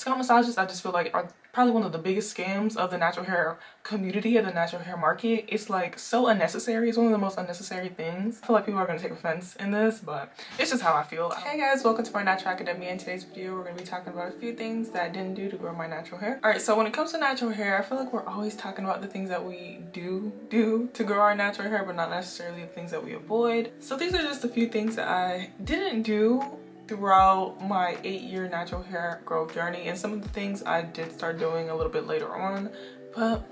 Scalp massages, I just feel like, are probably one of the biggest scams of the natural hair community, of the natural hair market. It's like so unnecessary. It's one of the most unnecessary things. I feel like people are going to take offense in this, but it's just how I feel. Hey guys, welcome to my Natural Academia. In today's video, we're going to be talking about a few things that I didn't do to grow my natural hair. Alright, so when it comes to natural hair, I feel like we're always talking about the things that we do to grow our natural hair, but not necessarily the things that we avoid. So these are just a few things that I didn't do throughout my 8-year natural hair growth journey, and some of the things I did start doing a little bit later on, but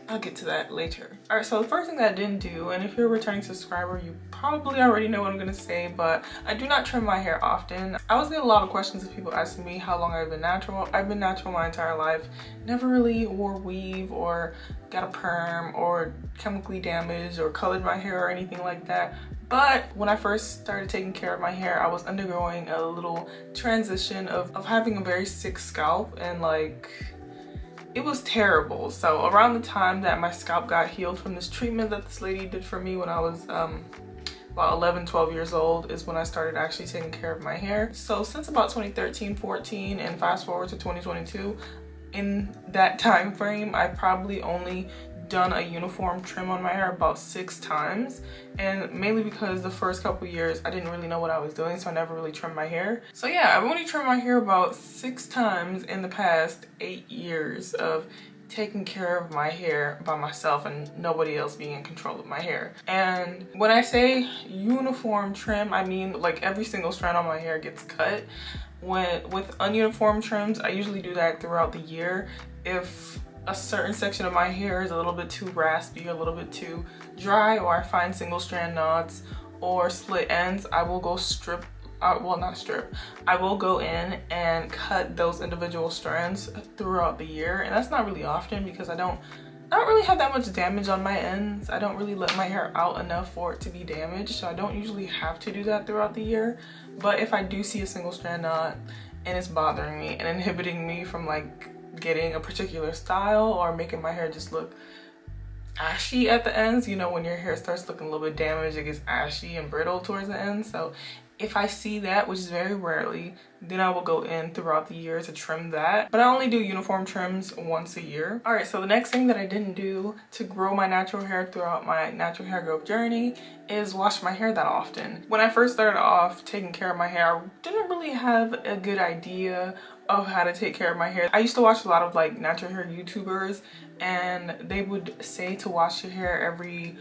I'll get to that later. All right, so the first thing that I didn't do, and if you're a returning subscriber, you probably already know what I'm gonna say, but I do not trim my hair often. I was getting a lot of questions of people asking me how long I've been natural. I've been natural my entire life. Never really wore weave or got a perm or chemically damaged or colored my hair or anything like that. But when I first started taking care of my hair, I was undergoing a little transition of having a very sick scalp, and like, it was terrible. So around the time that my scalp got healed from this treatment that this lady did for me when I was about 11, 12 years old is when I started actually taking care of my hair. So since about 2013, 14, and fast forward to 2022, in that time frame, I probably only done a uniform trim on my hair about 6 times, and mainly because the first couple years I didn't really know what I was doing, so I never really trimmed my hair. So yeah, I've only trimmed my hair about 6 times in the past 8 years of taking care of my hair by myself and nobody else being in control of my hair. And when I say uniform trim, I mean like every single strand on my hair gets cut. With ununiform trims, I usually do that throughout the year. If a certain section of my hair is a little bit too raspy, a little bit too dry, or I find single strand knots or split ends, I will go I will go in and cut those individual strands throughout the year. And that's not really often because I don't really have that much damage on my ends. I don't really let my hair out enough for it to be damaged, so I don't usually have to do that throughout the year. But if I do see a single strand knot and it's bothering me and inhibiting me from like getting a particular style or making my hair just look ashy at the ends, you know, when your hair starts looking a little bit damaged, it gets ashy and brittle towards the end. So if I see that, which is very rarely, then I will go in throughout the year to trim that. But I only do uniform trims once a year. All right, so the next thing that I didn't do to grow my natural hair throughout my natural hair growth journey is wash my hair that often. When I first started off taking care of my hair, I didn't really have a good idea of how to take care of my hair. I used to watch a lot of like natural hair YouTubers, and they would say to wash your hair every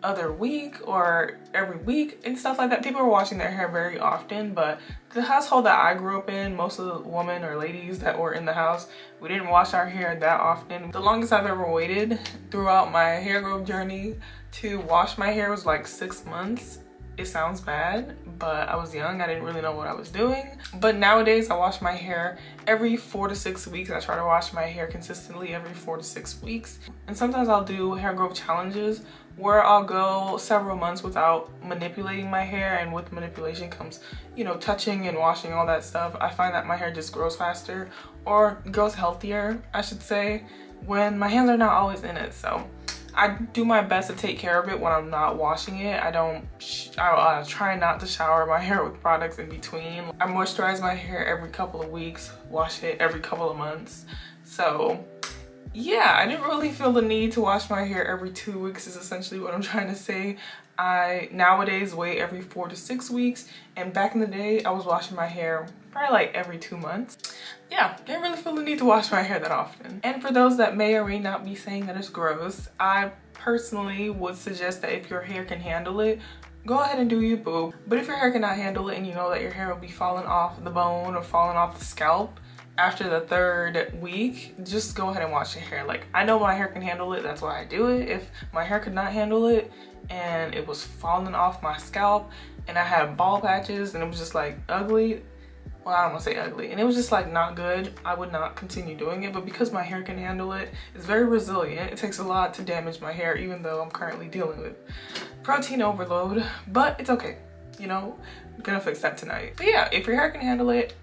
other week or every week and stuff like that. People were washing their hair very often, but the household that I grew up in, most of the women or ladies that were in the house, we didn't wash our hair that often. The longest I've ever waited throughout my hair growth journey to wash my hair was like 6 months. It sounds bad, but I was young. I didn't really know what I was doing. But nowadays I wash my hair every 4 to 6 weeks. I try to wash my hair consistently every 4 to 6 weeks. And sometimes I'll do hair growth challenges where I'll go several months without manipulating my hair, and with manipulation comes, you know, touching and washing, all that stuff. I find that my hair just grows faster, or grows healthier, I should say, when my hands are not always in it. So I do my best to take care of it when I'm not washing it. I try not to shower my hair with products in between. I moisturize my hair every couple of weeks, wash it every couple of months. So yeah, I didn't really feel the need to wash my hair every 2 weeks is essentially what I'm trying to say. I nowadays wait every 4 to 6 weeks, and back in the day I was washing my hair probably like every 2 months. Yeah, didn't really feel the need to wash my hair that often. And for those that may or may not be saying that it's gross, I personally would suggest that if your hair can handle it, go ahead and do your boo. But if your hair cannot handle it and you know that your hair will be falling off the bone or falling off the scalp after the 3rd week, just go ahead and wash your hair. Like, I know my hair can handle it, that's why I do it. If my hair could not handle it and it was falling off my scalp and I had bald patches and it was just like ugly, well, I don't want to say ugly, and it was just like not good, I would not continue doing it. But because my hair can handle it, it's very resilient. It takes a lot to damage my hair, even though I'm currently dealing with protein overload, but it's okay, you know, I'm gonna fix that tonight. But yeah, if your hair can handle it,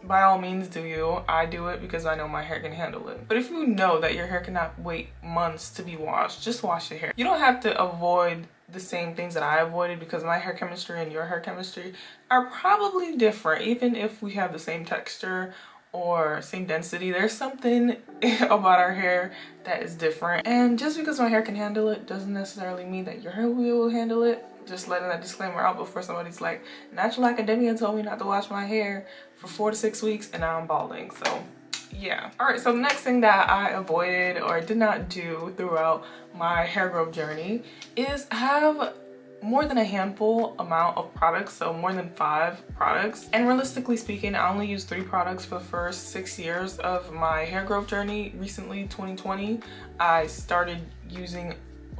by all means do you. I do it because I know my hair can handle it. But if you know that your hair cannot wait months to be washed, just wash your hair. You don't have to avoid the same things that I avoided, because my hair chemistry and your hair chemistry are probably different, even if we have the same texture or same density. There's something about our hair that is different. And just because my hair can handle it doesn't necessarily mean that your hair will handle it. Just letting that disclaimer out before somebody's like, Natural Academia told me not to wash my hair for 4 to 6 weeks and now I'm balding. So yeah. All right, so the next thing that I avoided or did not do throughout my hair growth journey is have more than a handful amount of products, so more than 5 products. And realistically speaking, I only used 3 products for the first 6 years of my hair growth journey. Recently, 2020, I started using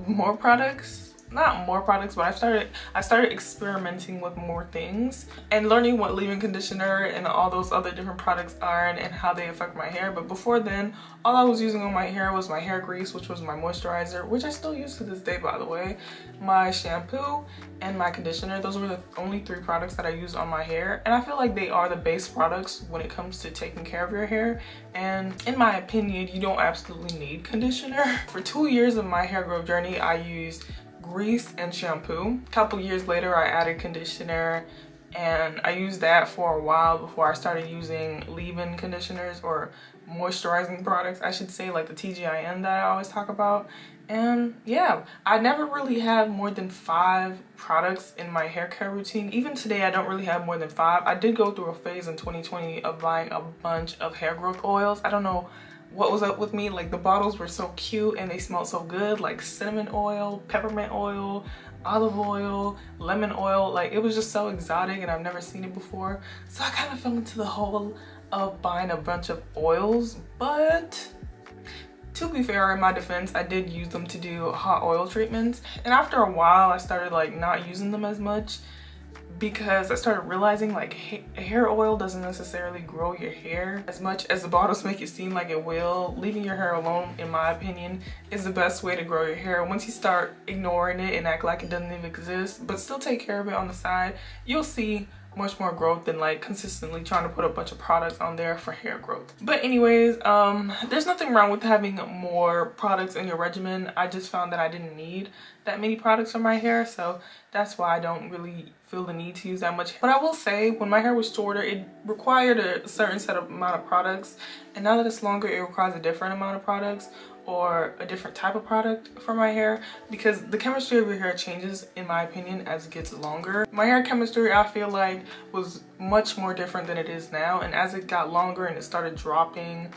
more products. Not more products, but I started experimenting with more things and learning what leave-in conditioner and all those other different products are and how they affect my hair. But before then, all I was using on my hair was my hair grease, which was my moisturizer, which I still use to this day, by the way, my shampoo, and my conditioner. Those were the only 3 products that I used on my hair, and I feel like they are the base products when it comes to taking care of your hair. And in my opinion, you don't absolutely need conditioner. For 2 years of my hair growth journey, I used grease and shampoo. A couple years later, I added conditioner, and I used that for a while before I started using leave-in conditioners or moisturizing products, I should say, like the TGIN that I always talk about. And yeah, I never really had more than 5 products in my hair care routine. Even today, I don't really have more than 5. I did go through a phase in 2020 of buying a bunch of hair growth oils. I don't know what was up with me. Like, the bottles were so cute and they smelled so good, like cinnamon oil, peppermint oil, olive oil, lemon oil. Like, it was just so exotic and I've never seen it before. So I kind of fell into the hole of buying a bunch of oils. But to be fair, in my defense, I did use them to do hot oil treatments. And after a while, I started like not using them as much, because I started realizing like hair oil doesn't necessarily grow your hair as much as the bottles make it seem like it will. Leaving your hair alone, in my opinion, is the best way to grow your hair. Once you start ignoring it and act like it doesn't even exist, but still take care of it on the side, you'll see much more growth than like consistently trying to put a bunch of products on there for hair growth. But anyways, there's nothing wrong with having more products in your regimen. I just found that I didn't need that many products for my hair, so that's why I don't really feel the need to use that much. But I will say, when my hair was shorter, it required a certain amount of products, and now that it's longer, it requires a different amount of products or a different type of product for my hair, because the chemistry of your hair changes, in my opinion, as it gets longer. My hair chemistry, I feel like, was much more different than it is now, and as it got longer and it started dropping,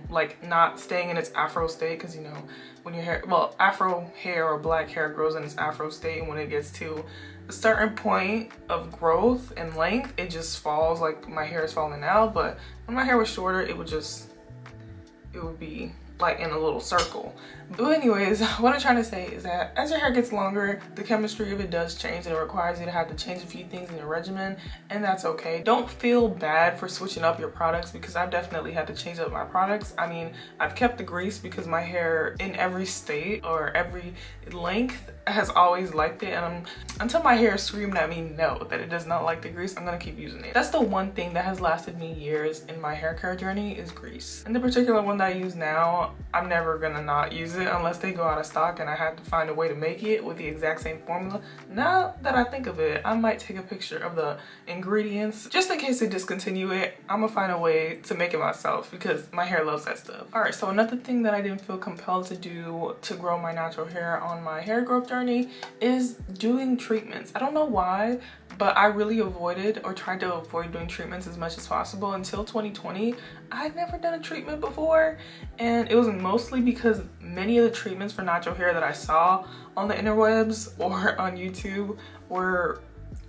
like not staying in its afro state, because you know, when your hair, well, afro hair or black hair grows in its afro state, and when it gets to a certain point of growth and length, it just falls. Like, my hair is falling out. But when my hair was shorter, it would be like in a little circle. But anyways, what I'm trying to say is that as your hair gets longer, the chemistry of it does change, and it requires you to have to change a few things in your regimen, and that's okay. Don't feel bad for switching up your products, because I've definitely had to change up my products. I mean, I've kept the grease because my hair in every state or every length has always liked it, and until my hair screamed at me no, that it does not like the grease, I'm gonna keep using it. That's the one thing that has lasted me years in my hair care journey, is grease. And the particular one that I use now, I'm never gonna not use it unless they go out of stock and I have to find a way to make it with the exact same formula. Now that I think of it, I might take a picture of the ingredients just in case they discontinue it. I'm gonna find a way to make it myself, because my hair loves that stuff. All right, so another thing that I didn't feel compelled to do to grow my natural hair on my hair growth journey is doing treatments. I don't know why, but I really avoided or tried to avoid doing treatments as much as possible until 2020. I'd never done a treatment before, and it was mostly because many of the treatments for natural hair that I saw on the interwebs or on YouTube were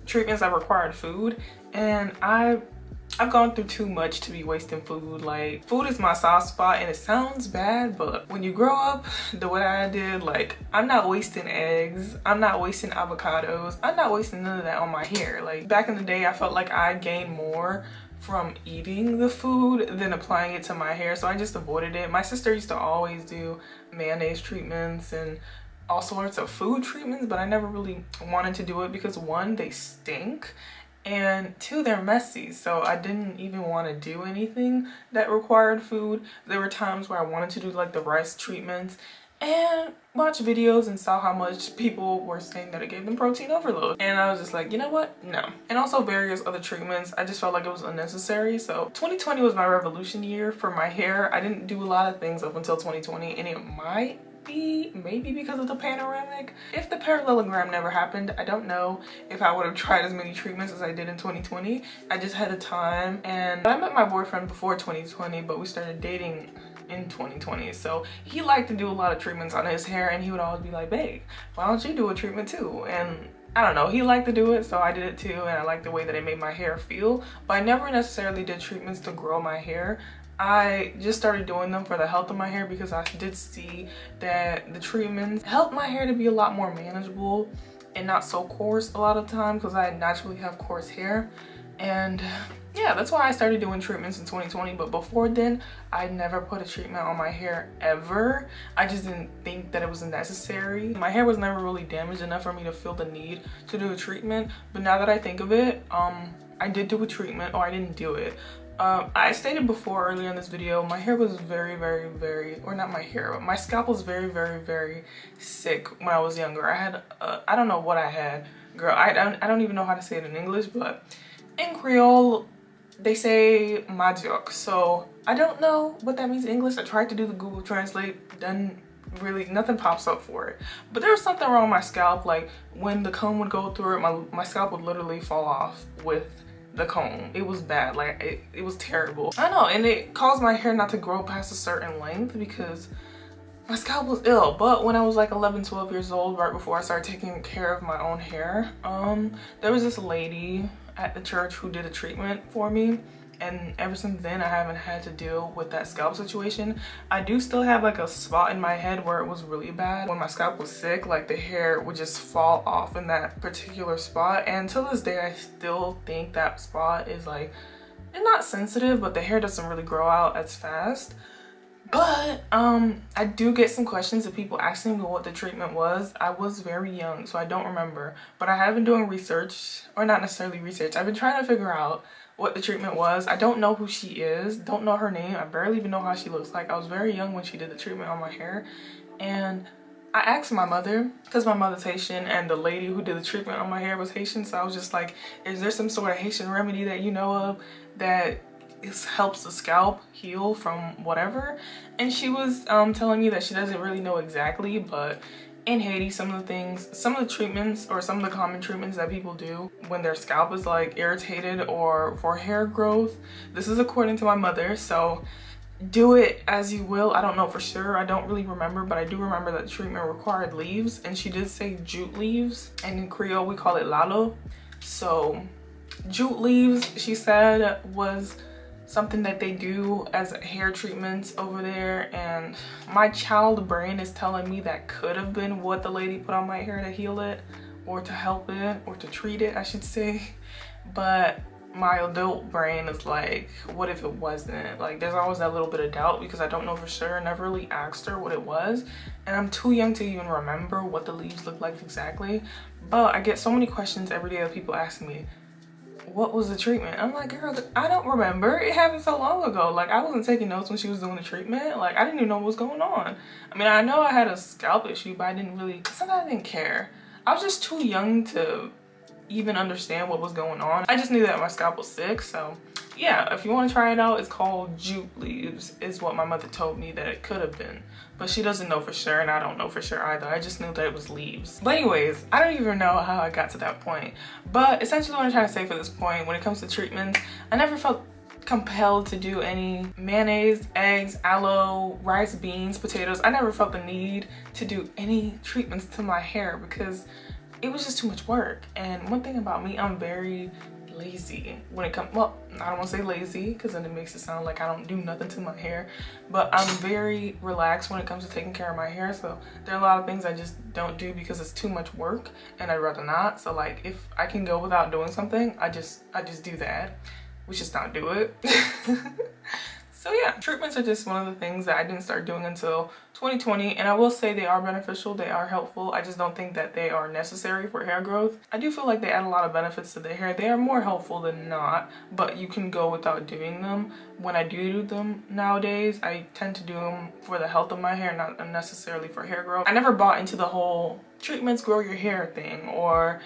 treatments that required food, and I've gone through too much to be wasting food. Like, food is my soft spot, and it sounds bad, but when you grow up the way I did, like, I'm not wasting eggs, I'm not wasting avocados, I'm not wasting none of that on my hair. Like, back in the day, I felt like I gained more from eating the food than applying it to my hair, so I just avoided it. My sister used to always do mayonnaise treatments and all sorts of food treatments, but I never really wanted to do it because, one, they stink, and two, they're messy. So I didn't even want to do anything that required food. There were times where I wanted to do like the rice treatments, and watched videos and saw how much people were saying that it gave them protein overload. And I was just like, you know what? No. And also various other treatments. I just felt like it was unnecessary. So 2020 was my revolution year for my hair. I didn't do a lot of things up until 2020, and it might be maybe because of the panoramic. If the parallelogram never happened, I don't know if I would have tried as many treatments as I did in 2020. I just had the time, and I met my boyfriend before 2020, but we started dating in 2020. So he liked to do a lot of treatments on his hair, and he would always be like, babe, why don't you do a treatment too? And I don't know, he liked to do it, so I did it too, and I liked the way that it made my hair feel. But I never necessarily did treatments to grow my hair. I just started doing them for the health of my hair because I did see that the treatments helped my hair to be a lot more manageable and not so coarse a lot of times, because I naturally have coarse hair. And yeah, that's why I started doing treatments in 2020. But before then, I never put a treatment on my hair ever. I just didn't think that it was necessary. My hair was never really damaged enough for me to feel the need to do a treatment. But now that I think of it, I did do a treatment, or I didn't do it. I stated before earlier in this video, my hair was very, or not my hair, but my scalp was very sick when I was younger. I had, I don't know what I had. Girl, I don't even know how to say it in English, but in Creole, they say majok. So I don't know what that means in English. I tried to do the Google Translate, done really, nothing pops up for it. But there was something wrong with my scalp. Like when the comb would go through it, my scalp would literally fall off with the comb. It was bad. Like it was terrible. I know, and it caused my hair not to grow past a certain length because my scalp was ill. But when I was like 11, 12 years old, right before I started taking care of my own hair, there was this lady at the church who did a treatment for me, and ever since then I haven't had to deal with that scalp situation. I do still have like a spot in my head where it was really bad. When my scalp was sick, like the hair would just fall off in that particular spot, and to this day I still think that spot is like, it's not sensitive, but the hair doesn't really grow out as fast. But I do get some questions of people asking me what the treatment was. I was very young, so I don't remember, but I have been doing research, or not necessarily research. I've been trying to figure out what the treatment was. I don't know who she is, don't know her name. I barely even know how she looks like. I was very young when she did the treatment on my hair, and I asked my mother, because my mother's Haitian and the lady who did the treatment on my hair was Haitian. So I was just like, is there some sort of Haitian remedy that you know of that helps the scalp heal from whatever? And she was telling me that she doesn't really know exactly, but in Haiti, some of the treatments, or some of the common treatments that people do when their scalp is like irritated or for hair growth, this is according to my mother, so do it as you will. I don't know for sure, I don't really remember, but I do remember that the treatment required leaves, and she did say jute leaves, and in Creole we call it lalo. So jute leaves, she said, was something that they do as hair treatments over there, and my child brain is telling me that could have been what the lady put on my hair to heal it, or to help it, or to treat it, I should say. But my adult brain is like, what if it wasn't? Like, there's always that little bit of doubt because I don't know for sure. I never really asked her what it was, and I'm too young to even remember what the leaves look like exactly. But I get so many questions every day of people asking me, what was the treatment? I'm like, girl, I don't remember. It happened so long ago. Like, I wasn't taking notes when she was doing the treatment. Like, I didn't even know what was going on. I mean, I know I had a scalp issue, but I didn't really, sometimes I didn't care. I was just too young to even understand what was going on. I just knew that my scalp was sick. So yeah, if you want to try it out, it's called jute leaves, is what my mother told me that it could have been. But she doesn't know for sure, and I don't know for sure either. I just knew that it was leaves. But anyways, I don't even know how I got to that point. But essentially what I'm trying to say for this point, when it comes to treatments, I never felt compelled to do any mayonnaise, eggs, aloe, rice, beans, potatoes. I never felt the need to do any treatments to my hair because it was just too much work. And one thing about me, I'm very lazy when it comes, well, I don't want to say lazy because then it makes it sound like I don't do nothing to my hair, but I'm very relaxed when it comes to taking care of my hair. So there are a lot of things I just don't do because it's too much work and I'd rather not. So like, if I can go without doing something, I just do that, which is not do it. So yeah, treatments are just one of the things that I didn't start doing until 2020, and I will say they are beneficial, they are helpful. I just don't think that they are necessary for hair growth. I do feel like they add a lot of benefits to the hair. They are more helpful than not, but you can go without doing them. When I do them nowadays, I tend to do them for the health of my hair, not necessarily for hair growth. I never bought into the whole treatments grow your hair thing, or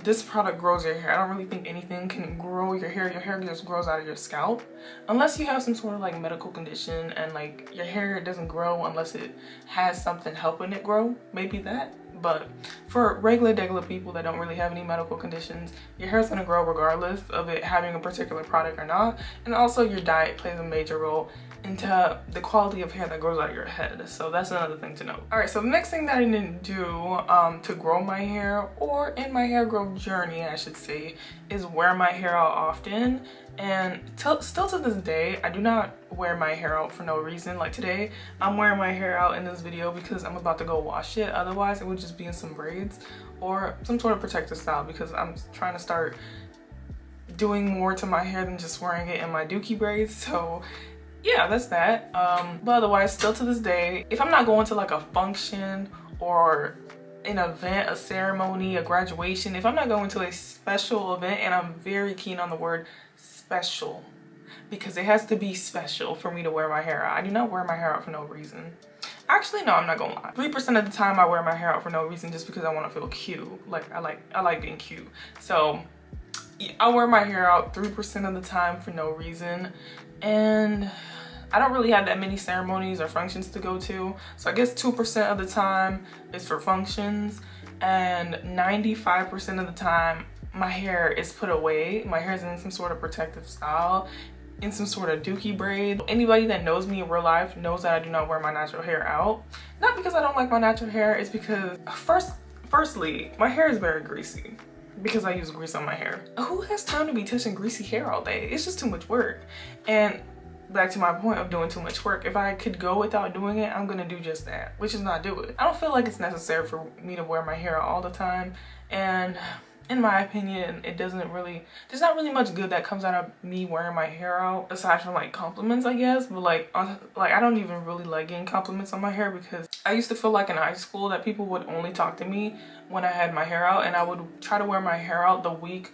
this product grows your hair. I don't really think anything can grow your hair. Your hair just grows out of your scalp. Unless you have some sort of like medical condition and like your hair doesn't grow unless it has something helping it grow. Maybe that. But for regular people that don't really have any medical conditions, your hair's gonna grow regardless of it having a particular product or not. And also your diet plays a major role into the quality of hair that grows out of your head. So that's another thing to note. All right, so the next thing that I didn't do to grow my hair, or in my hair growth journey, I should say, is wear my hair out often. And still to this day, I do not wear my hair out for no reason. Like today, I'm wearing my hair out in this video because I'm about to go wash it. Otherwise, it would just be in some braids or some sort of protective style, because I'm trying to start doing more to my hair than just wearing it in my dookie braids. So yeah, that's that. But otherwise, still to this day, if I'm not going to like a function or an event, a ceremony, a graduation, if I'm not going to a special event, and I'm very keen on the word special, because it has to be special for me to wear my hair out. I do not wear my hair out for no reason. Actually, no, I'm not gonna lie. 3% of the time I wear my hair out for no reason, just because I want to feel cute. Like I like being cute. So yeah, I wear my hair out 3% of the time for no reason. And I don't really have that many ceremonies or functions to go to. So I guess 2% of the time is for functions, and 95% of the time my hair is put away. My hair is in some sort of protective style, in some sort of dookie braid. Anybody that knows me in real life knows that I do not wear my natural hair out. Not because I don't like my natural hair, it's because firstly, my hair is very greasy because I use grease on my hair. Who has time to be touching greasy hair all day? It's just too much work. And back to my point of doing too much work, if I could go without doing it, I'm gonna do just that, which is not do it. I don't feel like it's necessary for me to wear my hair out all the time, and in my opinion, there's not really much good that comes out of me wearing my hair out, aside from like compliments, I guess. But like I don't even really like getting compliments on my hair, because I used to feel like in high school that people would only talk to me when I had my hair out, and I would try to wear my hair out the week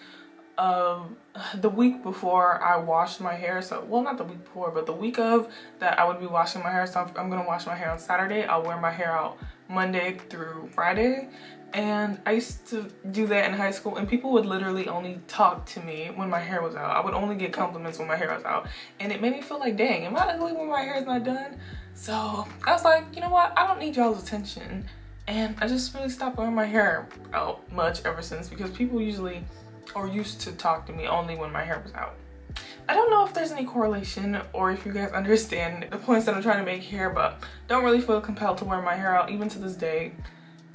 before I washed my hair. So, well, not the week before, but the week of that I would be washing my hair. So I'm gonna wash my hair on Saturday. I'll wear my hair out Monday through Friday. And I used to do that in high school, and people would literally only talk to me when my hair was out. I would only get compliments when my hair was out, and it made me feel like, dang, am I ugly when my hair is not done? So I was like, you know what, I don't need y'all's attention. And I just really stopped wearing my hair out much ever since, because people usually or used to talk to me only when my hair was out. I don't know if there's any correlation or if you guys understand the points that I'm trying to make here, but don't really feel compelled to wear my hair out even to this day.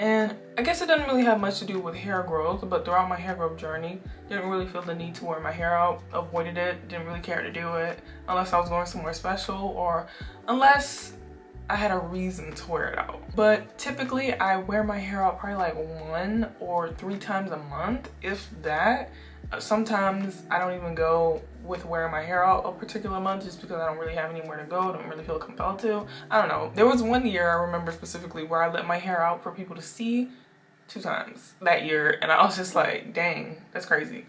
And I guess it doesn't really have much to do with hair growth, but throughout my hair growth journey, didn't really feel the need to wear my hair out, avoided it, didn't really care to do it unless I was going somewhere special, or unless I had a reason to wear it out. But typically I wear my hair out probably like 1 or 3 times a month, if that. Sometimes I don't even go with wearing my hair out a particular month, just because I don't really have anywhere to go, don't really feel compelled to. I don't know. There was one year I remember specifically where I let my hair out for people to see 2 times that year, and I was just like, dang, that's crazy.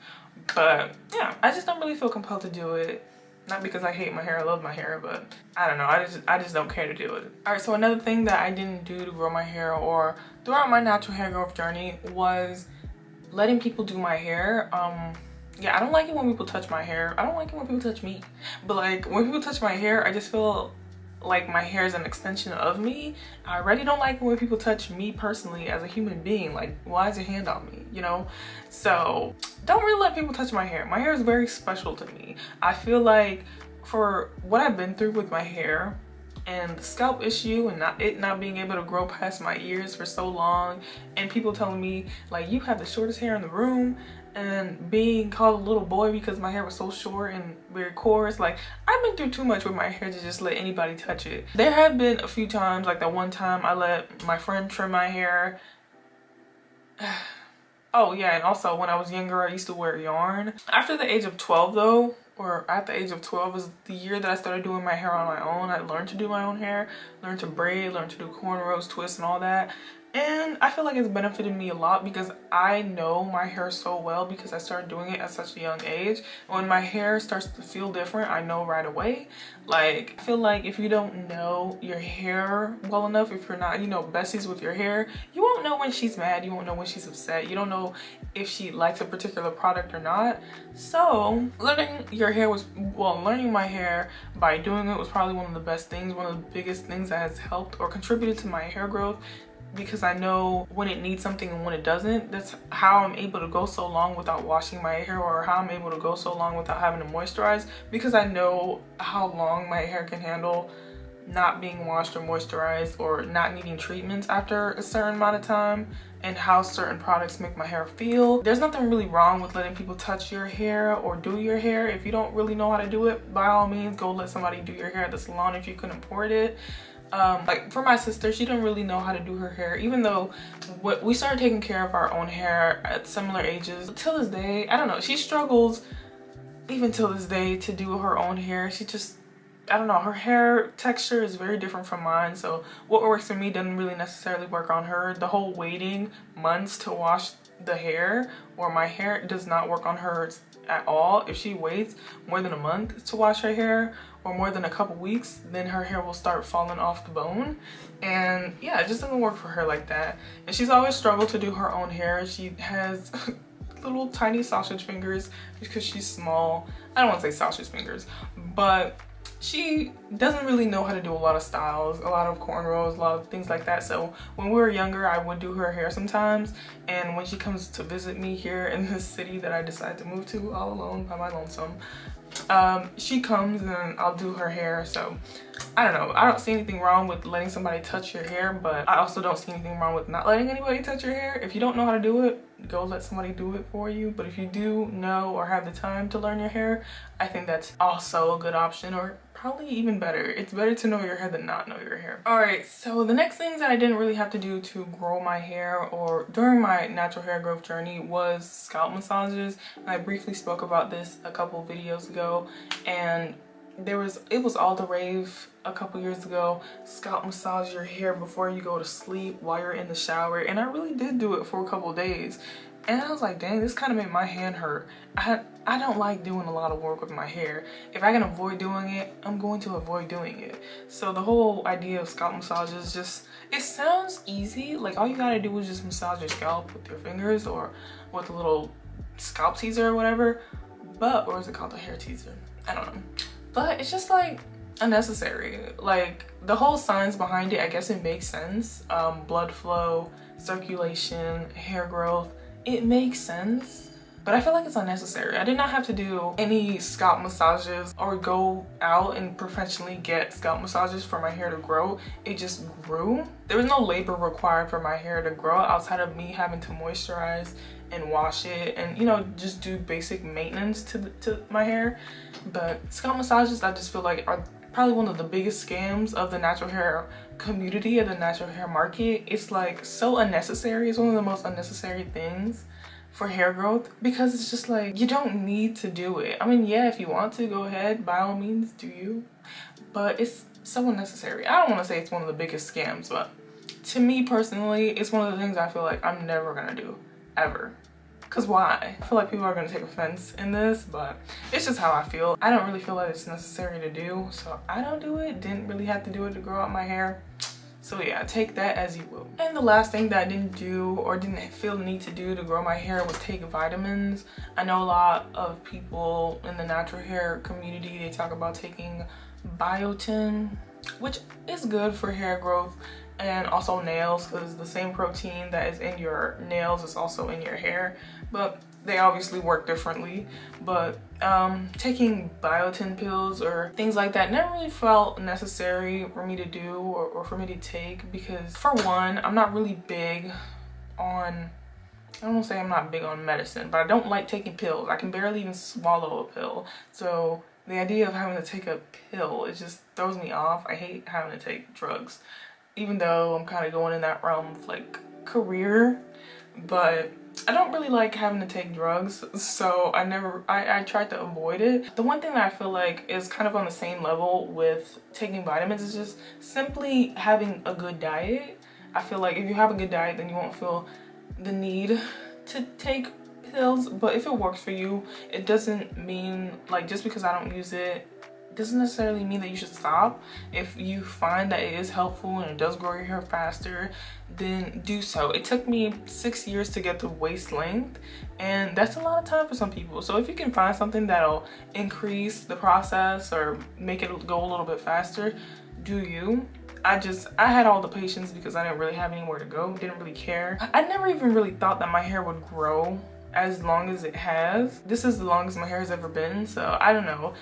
But yeah, I just don't really feel compelled to do it. Not because I hate my hair, I love my hair, but I don't know, I just don't care to do it. All right, so another thing that I didn't do to grow my hair or throughout my natural hair growth journey was letting people do my hair. Yeah, I don't like it when people touch my hair. I don't like it when people touch me. But like when people touch my hair, I just feel like my hair is an extension of me. I already don't like when people touch me personally as a human being. Like, why is your hand on me, you know? So don't really let people touch my hair. My hair is very special to me. I feel like for what I've been through with my hair and the scalp issue and not being able to grow past my ears for so long, and people telling me like, you have the shortest hair in the room, and being called a little boy because my hair was so short and very coarse. Like, I've been through too much with my hair to just let anybody touch it. There have been a few times, like that one time I let my friend trim my hair. Oh yeah, and also when I was younger I used to wear yarn. After the age of 12 though, or at the age of 12 is the year that I started doing my hair on my own. I learned to do my own hair, learned to braid, learned to do cornrows, twists, and all that. And I feel like it's benefited me a lot because I know my hair so well because I started doing it at such a young age. When my hair starts to feel different, I know right away. Like, I feel like if you don't know your hair well enough, if you're not, you know, besties with your hair, you won't know when she's mad, you won't know when she's upset, you don't know if she likes a particular product or not. So learning your hair was, well, learning my hair by doing it was probably one of the best things, one of the biggest things that has helped or contributed to my hair growth, because I know when it needs something and when it doesn't. That's how I'm able to go so long without washing my hair, or how I'm able to go so long without having to moisturize, because I know how long my hair can handle not being washed or moisturized or not needing treatments after a certain amount of time, and how certain products make my hair feel. There's nothing really wrong with letting people touch your hair or do your hair. If you don't really know how to do it, by all means go let somebody do your hair at the salon if you can afford it. Like for my sister, she didn't really know how to do her hair, even though we started taking care of our own hair at similar ages. Till this day, I don't know, she struggles even till this day to do her own hair. She just, I don't know, her hair texture is very different from mine, so what works for me doesn't really necessarily work on her. The whole waiting months to wash the hair, or my hair, does not work on hers at all. If she waits more than a month to wash her hair, or more than a couple weeks, then her hair will start falling off the bone. And yeah, it just doesn't work for her like that. And she's always struggled to do her own hair. She has little tiny sausage fingers because she's small. I don't want to say sausage fingers, but she doesn't really know how to do a lot of styles, a lot of cornrows, a lot of things like that. So when we were younger, I would do her hair sometimes. And when she comes to visit me here in this city that I decided to move to all alone by my lonesome, she comes and I'll do her hair. So I don't know, I don't see anything wrong with letting somebody touch your hair, but I also don't see anything wrong with not letting anybody touch your hair. If you don't know how to do it, go let somebody do it for you. But if you do know or have the time to learn your hair, I think that's also a good option, or probably even better. It's better to know your hair than not know your hair. All right, so the next things that I didn't really have to do to grow my hair or during my natural hair growth journey was scalp massages. And I briefly spoke about this a couple videos ago, and it was all the rave a couple years ago. Scalp massage your hair before you go to sleep while you're in the shower, and I really did do it for a couple days. And I was like, dang, this kind of made my hand hurt. I don't like doing a lot of work with my hair. If I can avoid doing it, I'm going to avoid doing it. So the whole idea of scalp massage is just, it sounds easy. Like all you gotta do is just massage your scalp with your fingers or with a little scalp teaser or whatever. Or is it called a hair teaser? I don't know. But it's just like unnecessary. Like the whole science behind it, I guess it makes sense. Blood flow, circulation, hair growth. It makes sense, but I feel like it's unnecessary. I did not have to do any scalp massages or go out and professionally get scalp massages for my hair to grow. It just grew. There was no labor required for my hair to grow outside of me having to moisturize and wash it and, you know, just do basic maintenance to my hair. But scalp massages, I just feel like are probably one of the biggest scams of the natural hair community, of the natural hair market. It's like so unnecessary. It's one of the most unnecessary things for hair growth, because it's just like, you don't need to do it. I mean, yeah, if you want to, go ahead, by all means, do you, but it's so unnecessary. I don't want to say it's one of the biggest scams, but to me personally, it's one of the things I feel like I'm never gonna do, ever. Cause why? I feel like people are gonna take offense in this, but it's just how I feel. I don't really feel like it's necessary to do, so I don't do it. Didn't really have to do it to grow out my hair. So yeah, take that as you will. And the last thing that I didn't do or didn't feel the need to do to grow my hair was take vitamins. I know a lot of people in the natural hair community, they talk about taking biotin, which is good for hair growth and also nails, because the same protein that is in your nails is also in your hair, but they obviously work differently. But taking biotin pills or things like that never really felt necessary for me to do or for me to take, because for one, I'm not really big on, I don't want to say I'm not big on medicine, but I don't like taking pills. I can barely even swallow a pill. So the idea of having to take a pill, it just throws me off. I hate having to take drugs, even though I'm kind of going in that realm of like career. But I don't really like having to take drugs, so I tried to avoid it. The one thing that I feel like is kind of on the same level with taking vitamins is just simply having a good diet. I feel like if you have a good diet, then you won't feel the need to take pills. But if it works for you, it doesn't mean, like, just because I don't use it, doesn't necessarily mean that you should stop. If you find that it is helpful and it does grow your hair faster, then do so. It took me 6 years to get to waist length, and that's a lot of time for some people. So if you can find something that'll increase the process or make it go a little bit faster, do you. I had all the patience because I didn't really have anywhere to go, didn't really care. I never even really thought that my hair would grow as long as it has. This is the longest my hair has ever been, so I don't know.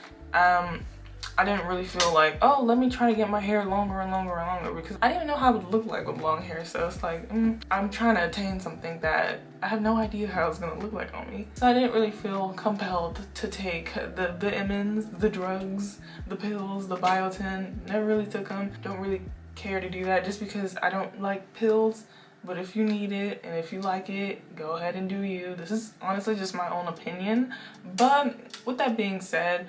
I didn't really feel like, oh, let me try to get my hair longer and longer and longer, because I didn't even know how it would look like with long hair. So it's like, I'm trying to attain something that I have no idea how it's gonna look like on me. So I didn't really feel compelled to take the vitamins, the drugs, the pills, the biotin. Never really took them. Don't really care to do that just because I don't like pills. But if you need it and if you like it, go ahead and do you. This is honestly just my own opinion. But with that being said,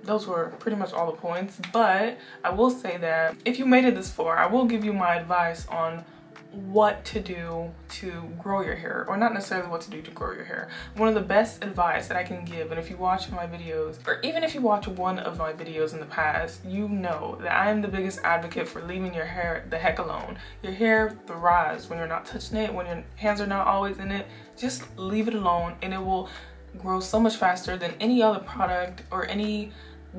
those were pretty much all the points. But I will say that if you made it this far, I will give you my advice on what to do to grow your hair, or not necessarily what to do to grow your hair. One of the best advice that I can give, and if you watch my videos, or even if you watch one of my videos in the past, you know that I am the biggest advocate for leaving your hair the heck alone. Your hair thrives when you're not touching it, when your hands are not always in it. Just leave it alone and it will grow so much faster than any other product or any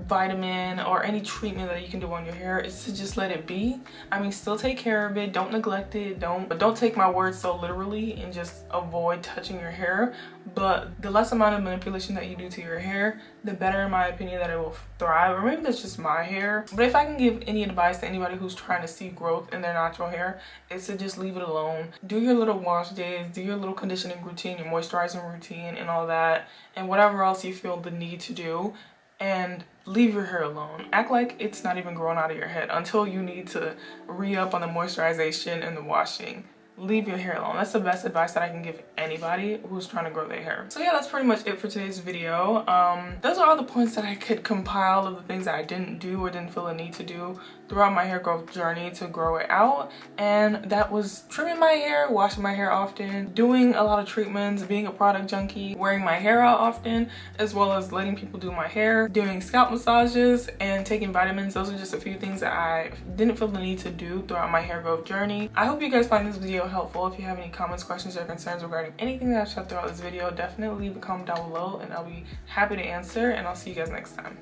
vitamin or any treatment that you can do on your hair. Is to just let it be. I mean, still take care of it, don't neglect it, but don't take my words so literally and just avoid touching your hair. But the less amount of manipulation that you do to your hair, the better, in my opinion, that it will thrive. Or maybe that's just my hair, but if I can give any advice to anybody who's trying to see growth in their natural hair, it's to just leave it alone. Do your little wash days, do your little conditioning routine, your moisturizing routine and all that, and whatever else you feel the need to do, and leave your hair alone. Act like it's not even growing out of your head until you need to re-up on the moisturization and the washing. Leave your hair alone. That's the best advice that I can give anybody who's trying to grow their hair. So yeah, that's pretty much it for today's video. Those are all the points that I could compile of the things that I didn't do or didn't feel the need to do throughout my hair growth journey to grow it out. And that was trimming my hair, washing my hair often, doing a lot of treatments, being a product junkie, wearing my hair out often, as well as letting people do my hair, doing scalp massages, and taking vitamins. Those are just a few things that I didn't feel the need to do throughout my hair growth journey. I hope you guys find this video helpful. If you have any comments, questions, or concerns regarding anything that I've said throughout this video, definitely leave a comment down below and I'll be happy to answer, and I'll see you guys next time.